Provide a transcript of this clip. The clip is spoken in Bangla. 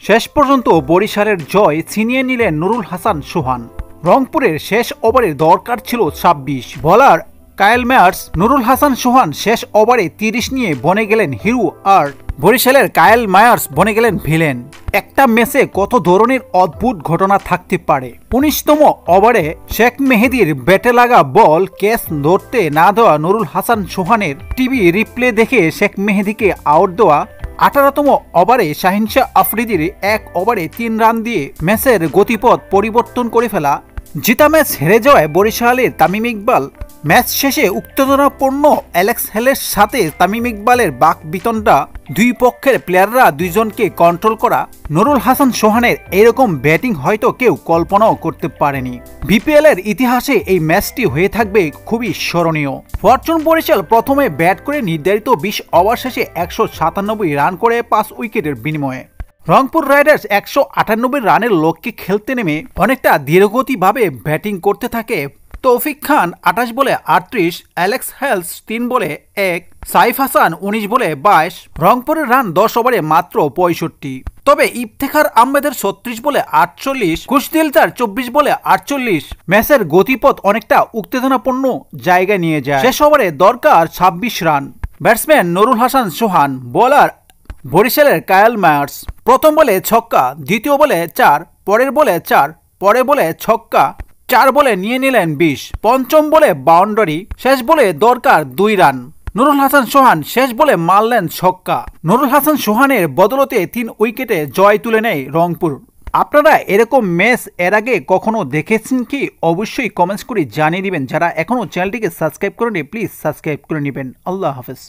শেষ পর্যন্ত বরিশালের জয় ছিনিয়ে নিলেন নুরুল হাসান সোহান। রংপুরের শেষ ওভারে দরকার ছিল ২৬। বলার কায়েল মেয়ার্স, নুরুল হাসান সোহান শেষ ওভারে ৩০ নিয়ে বনে গেলেন হিরো, আর বরিশালের কায়েল মায়ার্স বনে গেলেন ভিলেন। একটা ম্যাচে কত ধরনের অদ্ভুত ঘটনা থাকতে পারে। ১৯তম ওভারে শেখ মেহেদীর ব্যাটে লাগা বল ক্যাচ ধরতে না দেওয়া নুরুল হাসান সোহানের টিভি রিপ্লে দেখে শেখ মেহেদীকে আউট দেওয়া। ১৮তম ওভারে শাহিন শাহ আফ্রিদির ১ ওভারে ৩ রান দিয়ে ম্যাচের গতিপথ পরিবর্তন করে ফেলা। জিতা ম্যাচ হেরে যাওয়ায় বরিশালের তামিম ইকবাল। ম্যাচ শেষে উত্তেজনাপূর্ণ অ্যালেক্স হেলের সাথে তামিম ইকবালের বাক বিতণ্ডা। দুই পক্ষের প্লেয়াররা দুইজনকে কন্ট্রোল করা। নুরুল হাসান সোহানের এরকম ব্যাটিং হয়তো কেউ কল্পনাও করতে পারেনি। বিপিএল এর ইতিহাসে এই ম্যাচটি হয়ে থাকবে খুবই স্মরণীয়। ফরচুন বরিশাল প্রথমে ব্যাট করে নির্ধারিত ২০ ওভার শেষে ১৯৭ রান করে ৫ উইকেটের বিনিময়ে। রংপুর রাইডার্স ১৯৮ রানের লক্ষ্যে খেলতে নেমে অনেকটা ধীরগতিভাবে ব্যাটিং করতে থাকে। তৌফিক খান ২৮ বলে ৩৮, অ্যালেক্স হেলস ৩ বলে ১, সাইফ হাসান ১৯ বলে ২২। রংপুরের রান ১০ ওভারে মাত্র ৬৫। তবে ইফতেখার আহমেদের ৩৬ বলে ৪৮, খুশদিলদার ২৪ বলে ৪৮ ম্যাচের গতিপথ অনেকটা উত্তেজনাপূর্ণ জায়গায় নিয়ে যায়। শেষ ওভারে দরকার ২৬ রান। ব্যাটসম্যান নুরুল হাসান সোহান, বোলার বরিশালের কায়েল মায়ার্স। প্রথম বলে ছক্কা, দ্বিতীয় বলে ৪, পরের বলে ৪, পরের বলে ছক্কা, ৪ বলে নিয়ে নিলেন ২০। পঞ্চম বলে বাউন্ডারি, শেষ বলে দরকার ২ রান। নুরুল হাসান সোহান শেষ বলে মারলেন ছক্কা। নুরুল হাসান সোহানের বদলতে ৩ উইকেটে জয় তুলে নেয় রংপুর। আপনারা এরকম ম্যাচ এর আগে কখনো দেখেছেন কি? অবশ্যই কমেন্টস করে জানিয়ে দিবেন। যারা এখনো চ্যানেলটিকে সাবস্ক্রাইব করেনি প্লিজ সাবস্ক্রাইব করে নেবেন। আল্লাহ হাফেজ।